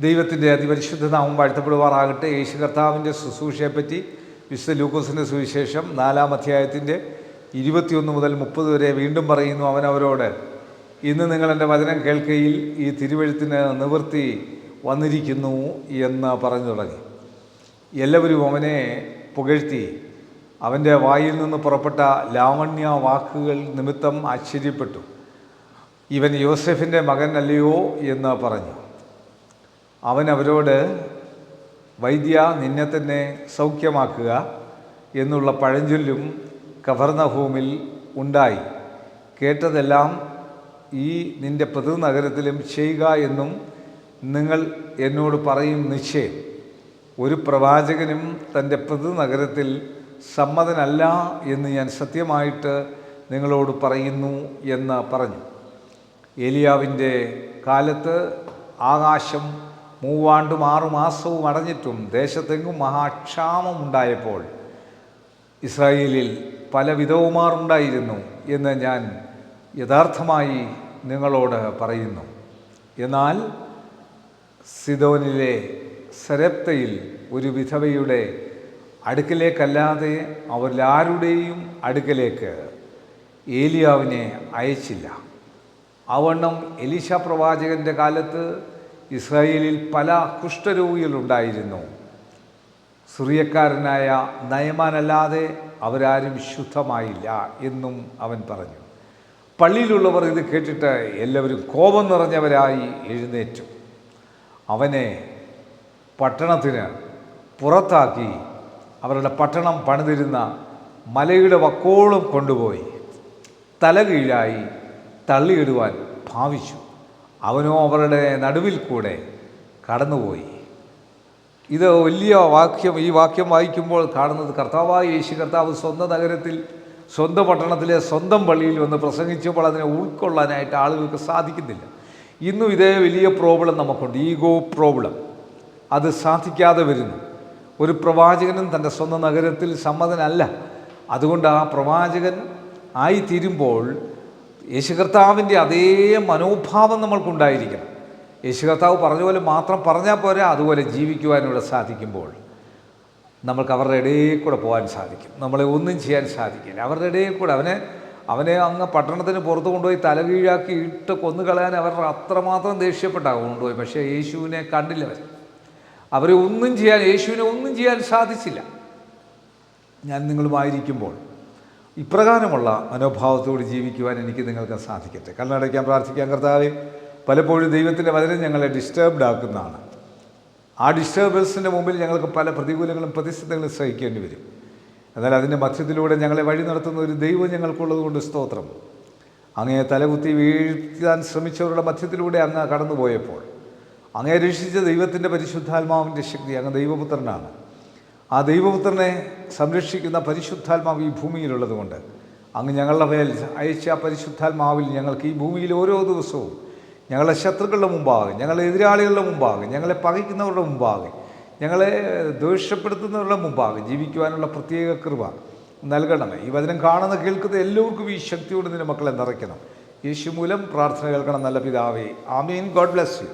ദൈവത്തിൻ്റെ അതിപരിശുദ്ധ നാമം വാഴ്ത്തപ്പെടുവാറാകട്ടെ. യേശു കർത്താവിൻ്റെ ശുശ്രൂഷയെപ്പറ്റി വിശുദ്ധ ലൂക്കോസിൻ്റെ സുവിശേഷം 4-ാം അധ്യായത്തിൻ്റെ 21 മുതൽ 30 വരെ വീണ്ടും പറയുന്നു. അവനവരോട്, ഇന്ന് നിങ്ങൾ എൻ്റെ വചനം കേൾക്കയിൽ ഈ തിരുവെഴുത്തിന് നിവൃത്തി വന്നിരിക്കുന്നു എന്ന് പറഞ്ഞു തുടങ്ങി. എല്ലാവരും അവനെ പുകഴ്ത്തി അവൻ്റെ വായിൽ നിന്ന് പുറപ്പെട്ട ലാവണ്യ വാക്കുകൾ നിമിത്തം ആശ്ചര്യപ്പെട്ടു. ഇവൻ യോസെഫിൻ്റെ മകൻ അല്ലയോ എന്ന് പറഞ്ഞു. അവൻ അവരോട്, വൈദ്യ, നിന്നെ തന്നെ സൗഖ്യമാക്കുക എന്നുള്ള പഴഞ്ചൊല്ലും കഫർന്നഹൂമിൽ ഉണ്ടായി. കേട്ടതെല്ലാം ഈ നിൻ്റെ പ്രതിനഗരത്തിലും ചെയ്യുക എന്നും നിങ്ങൾ എന്നോട് പറയും നിശ്ചയം. ഒരു പ്രവാചകനും തൻ്റെ പ്രതിനഗരത്തിൽ സമ്മതനല്ല എന്ന് ഞാൻ സത്യമായിട്ട് നിങ്ങളോട് പറയുന്നു എന്ന് പറഞ്ഞു. ഏലിയാവിൻ്റെ കാലത്ത് ആകാശം 3 ആണ്ടും 6 മാസവും അടഞ്ഞിട്ടും ദേശത്തെങ്ങും മഹാക്ഷാമം ഉണ്ടായപ്പോൾ ഇസ്രായേലിൽ പല വിധവുമാറുണ്ടായിരുന്നു എന്ന് ഞാൻ യഥാർത്ഥമായി നിങ്ങളോട് പറയുന്നു. എന്നാൽ സിദോനിലെ സരെപ്തയിൽ ഒരു വിധവയുടെ അടുക്കലേക്കല്ലാതെ അവരിലാരുടെയും അടുക്കലേക്ക് ഏലിയാവിനെ അയച്ചില്ല. അവണ്ണം എലീശ പ്രവാചകൻ്റെ കാലത്ത് ഇസ്രായേലിൽ പല കുഷ്ഠരോഗികളുണ്ടായിരുന്നു. സിറിയക്കാരനായ നയമാനല്ലാതെ അവരാരും ശുദ്ധമായില്ല എന്നും അവൻ പറഞ്ഞു. പള്ളിയിലുള്ളവർ ഇത് കേട്ടിട്ട് എല്ലാവരും കോപം നിറഞ്ഞവരായി എഴുന്നേറ്റു. അവനെ പട്ടണത്തിന് പുറത്താക്കി അവരുടെ പട്ടണം പണിതിരുന്ന മലയുടെ വക്കോളം കൊണ്ടുപോയി തലകീഴായി തള്ളിയിടുവാൻ ഭാവിച്ചു. അവനോ അവരുടെ നടുവിൽ കൂടെ കടന്നുപോയി. ഇത് വലിയ വാക്യം. ഈ വാക്യം വായിക്കുമ്പോൾ കാണുന്നത് കർത്താവായ യേശു കർത്താവ് സ്വന്തം നഗരത്തിൽ, സ്വന്തം പട്ടണത്തിലെ സ്വന്തം പള്ളിയിൽ വന്ന് പ്രസംഗിച്ചപ്പോൾ അതിനെ ഉൾക്കൊള്ളാനായിട്ട് ആളുകൾക്ക് സാധിക്കുന്നില്ല. ഇന്നും ഇതേ വലിയ പ്രോബ്ലം നമുക്കുണ്ട്, ഈഗോ പ്രോബ്ലം. അത് സാധിക്കാതെ വരുന്നു. ഒരു പ്രവാചകനും തൻ്റെ സ്വന്തം നഗരത്തിൽ സമ്മതനല്ല. അതുകൊണ്ട് ആ പ്രവാചകൻ ആയിത്തീരുമ്പോൾ യേശു കർത്താവിൻ്റെ അതേ മനോഭാവം നമ്മൾക്കുണ്ടായിരിക്കണം. യേശു കർത്താവ് പറഞ്ഞ പോലെ മാത്രം പറഞ്ഞാൽ പോരാ, അതുപോലെ ജീവിക്കുവാനിവിടെ സാധിക്കുമ്പോൾ നമ്മൾക്ക് അവരുടെ ഇടയിൽ കൂടെ പോകാൻ സാധിക്കും. നമ്മളെ ഒന്നും ചെയ്യാൻ സാധിക്കില്ല. അവരുടെ ഇടയിൽ കൂടെ അവനെ അങ്ങ് പട്ടണത്തിന് പുറത്ത് കൊണ്ടുപോയി തലകീഴാക്കി ഇട്ട് കൊന്നുകളയാൻ അവർ അത്രമാത്രം ദേഷ്യപ്പെട്ടാണ് കൊണ്ടുപോയി. പക്ഷേ യേശുവിനെ കണ്ടില്ല. യേശുവിനെ ഒന്നും ചെയ്യാൻ സാധിച്ചില്ല. ഞാൻ നിങ്ങളുമായിരിക്കുമ്പോൾ ഇപ്രകാരമുള്ള മനോഭാവത്തോട് ജീവിക്കുവാൻ എനിക്ക് നിങ്ങൾക്ക് സാധിക്കട്ടെ. കണ്ണടയ്ക്കാൻ പ്രാർത്ഥിക്കാൻ. കർത്താവേ, പലപ്പോഴും ദൈവത്തിൻ്റെ വചനം ഞങ്ങളെ ഡിസ്റ്റർബ്ഡ് ആക്കുന്നതാണ്. ആ ഡിസ്റ്റർബൻസിൻ്റെ മുമ്പിൽ ഞങ്ങൾക്ക് പല പ്രതികൂലങ്ങളും പ്രതിസന്ധികളും സഹിക്കേണ്ടി വരും. എന്നാൽ അതിൻ്റെ മധ്യത്തിലൂടെ ഞങ്ങളെ വഴി നടത്തുന്ന ഒരു ദൈവം ഞങ്ങൾക്കുള്ളത് കൊണ്ട് സ്തോത്രം. അങ്ങയെ തലകുത്തി വീഴ്ത്താൻ ശ്രമിച്ചവരുടെ മധ്യത്തിലൂടെ അങ്ങ് കടന്നുപോയപ്പോൾ അങ്ങയെ രക്ഷിച്ച ദൈവത്തിൻ്റെ പരിശുദ്ധാത്മാവിൻ്റെ ശക്തി, അങ്ങ് ദൈവപുത്രനാണ്. ആ ദൈവപുത്രനെ സംരക്ഷിക്കുന്ന പരിശുദ്ധാത്മാവ് ഈ ഭൂമിയിലുള്ളത് കൊണ്ട് അങ്ങ് ഞങ്ങളുടെ മേൽ അയച്ച പരിശുദ്ധാത്മാവിൽ ഞങ്ങൾക്ക് ഈ ഭൂമിയിൽ ഓരോ ദിവസവും ഞങ്ങളുടെ ശത്രുക്കളുടെ മുമ്പാകെ, ഞങ്ങളുടെ എതിരാളികളുടെ മുമ്പാകെ, ഞങ്ങളെ പകയ്ക്കുന്നവരുടെ മുമ്പാകെ, ഞങ്ങളെ ദേഷ്യപ്പെടുത്തുന്നവരുടെ മുമ്പാകെ ജീവിക്കുവാനുള്ള പ്രത്യേക കൃപ നൽകണമേ. ഈ വചനം കാണുന്ന കേൾക്കുന്ന എല്ലാവർക്കും ഈ ശക്തിയോട് നിന്റെ മക്കളെ നിറയ്ക്കണം. യേശു മൂലം പ്രാർത്ഥന കേൾക്കണം നല്ല പിതാവേ. ആമീൻ. God bless U.